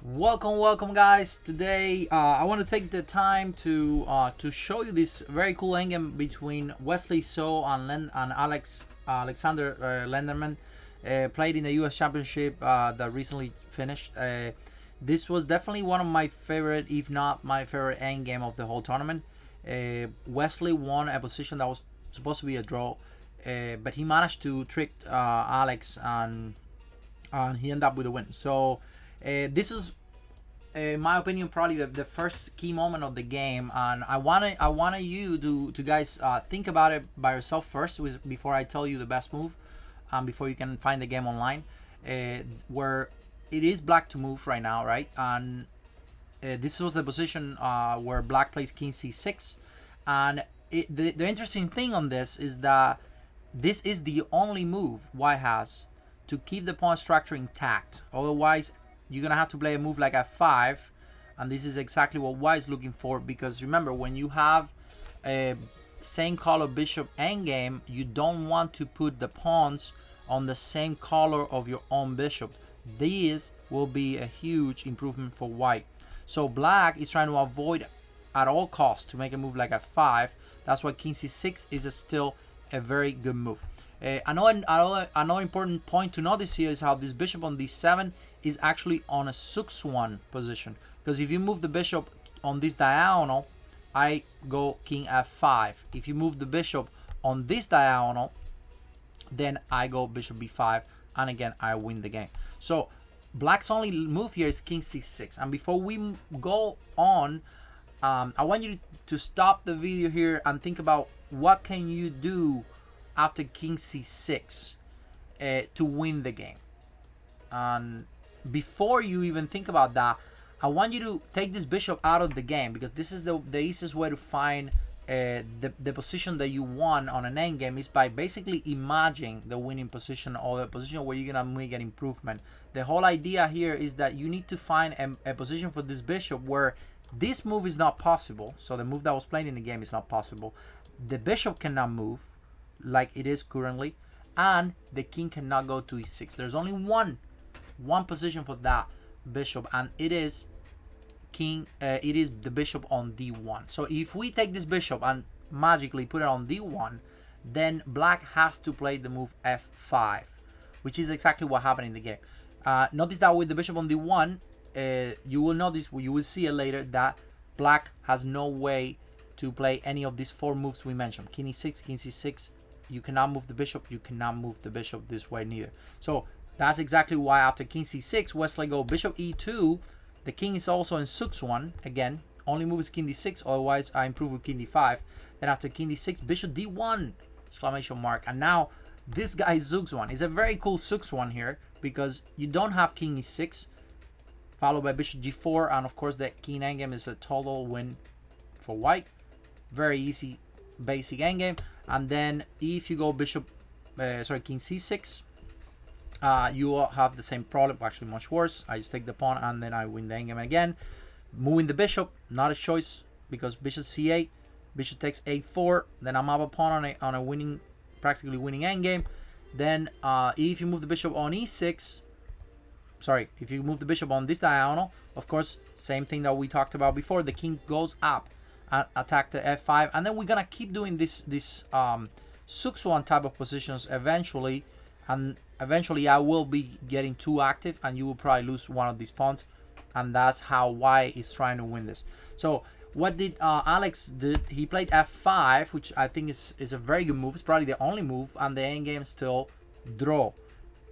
Welcome, guys. Today, I want to take the time to show you this very cool endgame between Wesley So and Aleksandr Lenderman, played in the U.S. Championship that recently finished. This was definitely one of my favorite, if not my favorite, endgame of the whole tournament. Wesley won a position that was supposed to be a draw, but he managed to trick Alex and he ended up with a win. So this is, in my opinion, probably the first key moment of the game, and I wanted you to guys think about it by yourself first, before I tell you the best move, before you can find the game online, where it is black to move right now, right? And this was the position where black plays king c6, and the interesting thing on this is that this is the only move white has to keep the pawn structure intact. Otherwise, you're gonna have to play a move like f5, and this is exactly what white is looking for, because remember, when you have a same color bishop endgame, you don't want to put the pawns on the same color of your own bishop. This will be a huge improvement for white. So black is trying to avoid at all costs to make a move like f5. That's why king c6 is still a very good move. Another important point to notice here is how this bishop on d7 is actually on a 6-1 position. Because if you move the bishop on this diagonal, I go king f5. If you move the bishop on this diagonal, then I go bishop b5, and again I win the game. So black's only move here is king c6. And before we go on, I want you to stop the video here and think about what can you do after king c6 to win the game. And before you even think about that, I want you to take this bishop out of the game, because this is the easiest way to find the position that you want on an endgame, is by basically imagining the winning position, or the position where you're gonna make an improvement. The whole idea here is that you need to find a position for this bishop where this move is not possible. So the move that was played in the game is not possible. The bishop cannot move like it is currently, and the king cannot go to e6. There's only one position for that bishop, and it is the bishop on d1. So if we take this bishop and magically put it on d1, then black has to play the move f5, which is exactly what happened in the game. Notice that with the bishop on d1, you will see it later, that black has no way to play any of these 4 moves we mentioned. King e6, king c6, you cannot move the bishop, you cannot move the bishop this way neither. So that's exactly why after king c6, Wesley go bishop e2. The king is also in 6-1. Again, only move is king d6, otherwise I improve with king d5. Then after king d6, bishop d1, exclamation mark. And now this guy is 6-1. It's a very cool 6-1 here, because you don't have king e6, followed by bishop g4, and of course the king endgame is a total win for white. Very easy, basic endgame. And then if you go king c6, you will have the same problem, actually much worse. I just take the pawn and then I win the endgame again. Moving the bishop, not a choice, because bishop c8, bishop takes a4, then I'm up a pawn on a winning, practically winning endgame. Then if you move the bishop on e6, if you move the bishop on this diagonal, of course, same thing that we talked about before, the king goes up and attack the f5, and then we're gonna keep doing this 6-1 type of positions eventually, and eventually I will be getting too active and you will probably lose one of these pawns, and that's how white is trying to win this. So what did Alex did? He played f5, which I think is a very good move. It's probably the only move, and the endgame still draw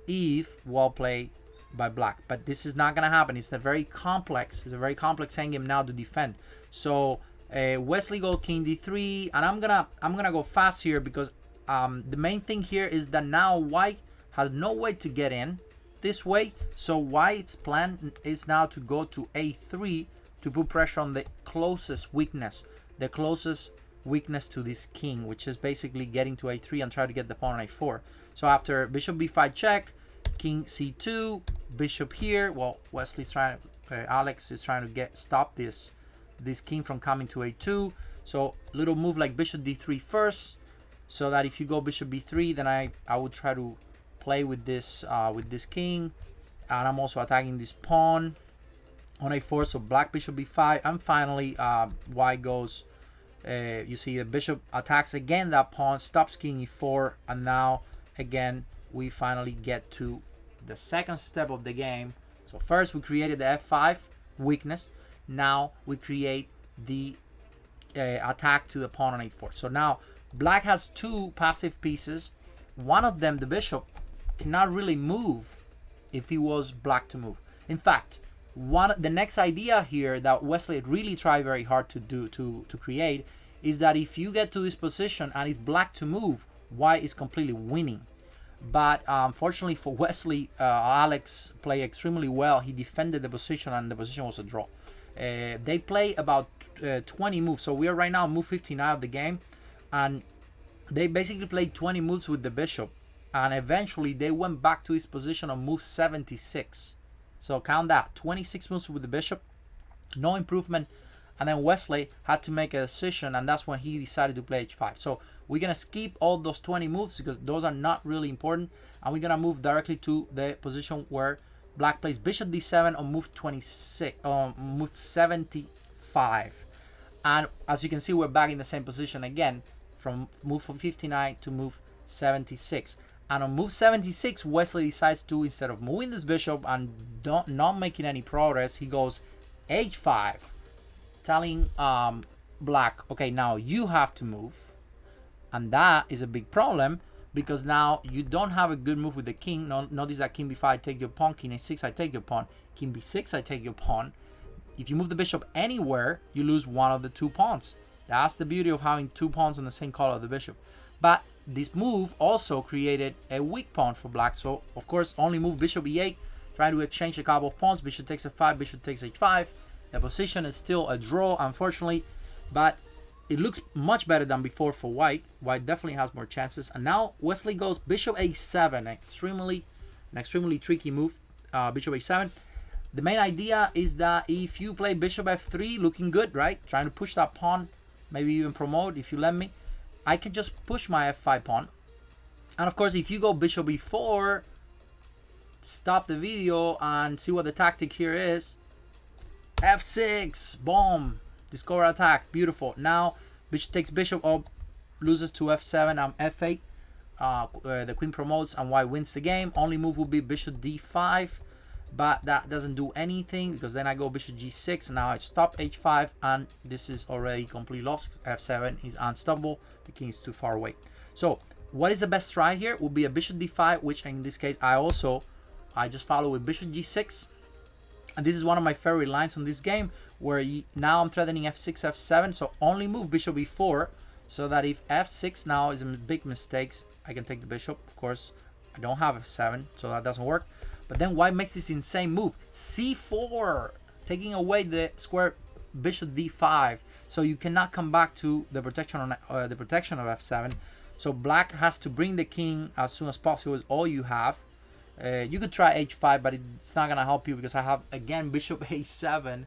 if well played by black. But this is not gonna happen. It's a very complex endgame now to defend. So Wesley go king d3, and I'm gonna go fast here, because the main thing here is that now white has no way to get in this way. So white's plan is now to go to a3 to put pressure on the closest weakness to this king, which is basically getting to a3 and try to get the pawn on a4. So after bishop b5 check, king c2, bishop here. Well, Alex is trying to stop this king from coming to a2. So little move like bishop d3 first, so that if you go bishop b3, then I would try to play with this king, and I'm also attacking this pawn. on a4, so black bishop b5, and finally white goes, you see the bishop attacks again that pawn, stops king e4, and now again we finally get to the second step of the game. So first we created the f5 weakness, now we create the attack to the pawn on a4. So now black has two passive pieces. One of them, the bishop, cannot really move if he was black to move. In fact, the next idea here that Wesley really tried very hard to do to create is that if you get to this position and it's black to move, white is completely winning. But unfortunately for Wesley, Alex played extremely well. He defended the position and the position was a draw. They play about 20 moves, so we are right now move 59 of the game, and they basically played 20 moves with the bishop, and eventually they went back to his position on move 76. So count that, 26 moves with the bishop, no improvement, and then Wesley had to make a decision, and that's when he decided to play h5. So we're gonna skip all those 20 moves because those are not really important, and we're gonna move directly to the position where black plays bishop d7 on move 26, move 75. And as you can see, we're back in the same position again from move 59 to move 76. And on move 76, Wesley decides to, instead of moving this bishop and not making any progress, he goes h5, telling black, okay, now you have to move. And that is a big problem because now you don't have a good move with the king. Notice that king b5, I take your pawn, king a6, I take your pawn, king b6, I take your pawn. If you move the bishop anywhere, you lose one of the two pawns. That's the beauty of having two pawns on the same color of the bishop. But this move also created a weak pawn for black. So, of course, only move bishop e8, trying to exchange a couple of pawns. Bishop takes f5, bishop takes h5. The position is still a draw, unfortunately, but it looks much better than before for white. White definitely has more chances. And now Wesley goes bishop a7, an extremely tricky move, bishop a7. The main idea is that if you play bishop f3, looking good, right? Trying to push that pawn, maybe even promote if you let me. I can just push my f5 pawn. And of course, if you go bishop e4, stop the video and see what the tactic here is. f6, boom, discover attack, beautiful. Now bishop takes bishop, loses to f7 and f8. The queen promotes and white wins the game. Only move will be bishop d5, but that doesn't do anything because then I go bishop g6. Now I stop h5, and this is already completely lost. f7 is unstoppable. The king is too far away. So what is the best try here? Will be a bishop d5, which in this case I just follow with bishop g6. And this is one of my favorite lines on this game, where now I'm threatening f6, f7. So only move bishop e4, so that if f6 now is a big mistake, I can take the bishop. Of course, I don't have f7, so that doesn't work. But then white makes this insane move, c4, taking away the square bishop d5. So you cannot come back to the protection on of f7. So black has to bring the king as soon as possible. Is all you have. You could try h5, but it's not gonna help you because I have again bishop a7,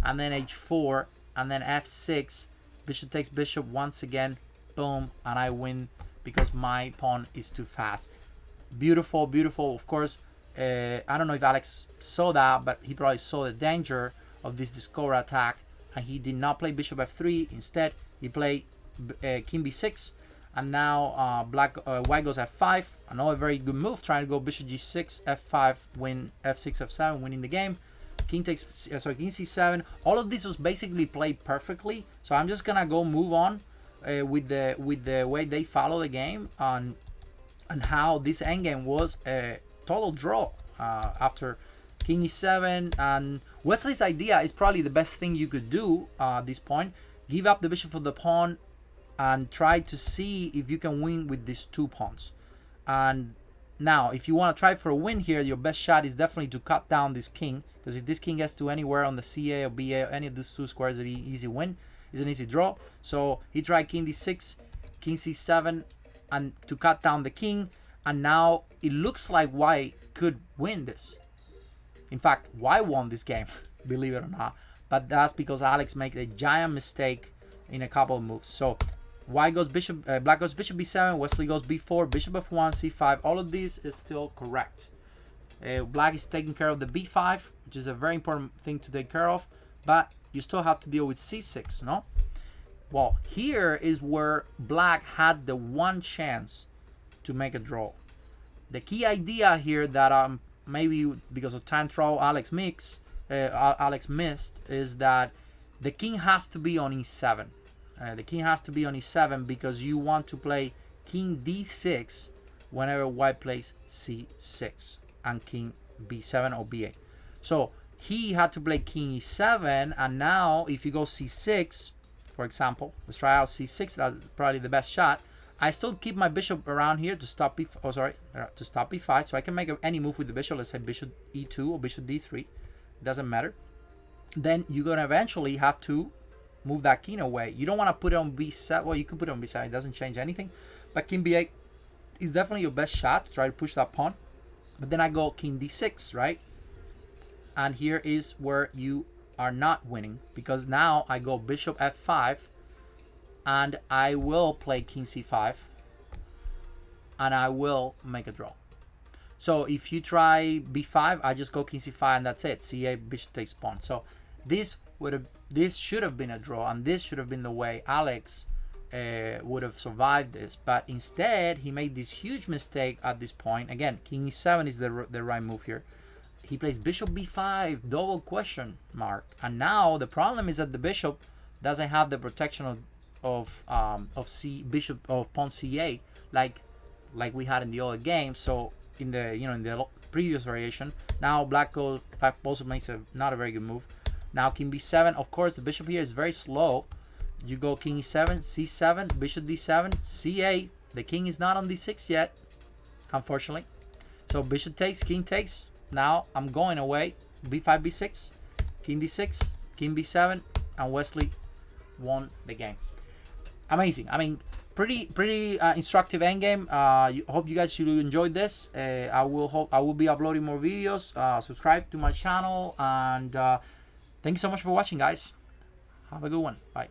and then h4, and then f6. Bishop takes bishop once again, boom, and I win because my pawn is too fast. Beautiful, beautiful. Of course, I don't know if Alex saw that, but he probably saw the danger of this discover attack, and he did not play bishop f3. Instead, he played king b6, and now white goes f5. Another very good move, trying to go bishop g6, f5, win f6, f7, winning the game. King takes, king c7. All of this was basically played perfectly. So I'm just gonna go move on with the way they follow the game and how this endgame was a total draw after king e7. And Wesley's idea is probably the best thing you could do at this point. Give up the bishop for the pawn and try to see if you can win with these two pawns. And now, if you want to try for a win here, your best shot is definitely to cut down this king, because if this king gets to anywhere on the CA or BA or any of these two squares, it's an easy win. It's an easy draw. So he tried king d6, king c7, and to cut down the king. And now it looks like white could win this. In fact, white won this game, believe it or not. But that's because Alex made a giant mistake in a couple of moves. So white goes bishop, black goes bishop b7, Wesley goes b4, bishop f1, c5. All of this is still correct. Black is taking care of the b5, which is a very important thing to take care of, but you still have to deal with c6, no? Well, here is where black had the one chance to make a draw. The key idea here that maybe because of time trial Alex missed is that the king has to be on e7. The king has to be on e7 because you want to play king d6 whenever white plays c6 and king b7 or b8. So he had to play king e7, and now if you go c6, for example, let's try out c6. That's probably the best shot. I still keep my bishop around here to stop to stop b5, so I can make any move with the bishop. Let's say bishop e2 or bishop d3. It doesn't matter. Then you're gonna eventually have to move that king away. You don't want to put it on b7. Well, you can put it on b7. It doesn't change anything. But king b8 is definitely your best shot to try to push that pawn. But then I go king d6, right? And here is where you are not winning, because now I go bishop f5 and I will play king c5 and I will make a draw. So if you try b5, I just go king c5 and that's it. c8, bishop takes pawn. So this should have been a draw, and this should have been the way Alex would have survived this. But instead, he made this huge mistake at this point. Again, king e7 is the right move here. He plays bishop b5, double question mark. And now the problem is that the bishop doesn't have the protection of pawn c8 like we had in the other game. So in the previous variation, now black also makes not a very good move. Now king b7, of course the bishop here is very slow. You go king e7, c7, bishop d7, c8. The king is not on d6 yet, unfortunately. So bishop takes, king takes. Now I'm going away. b5, b6, king d6, king b7, and Wesley won the game. Amazing. I mean, pretty instructive endgame. Hope you guys enjoyed this. I will be uploading more videos. Subscribe to my channel, and thank you so much for watching, guys. Have a good one. Bye.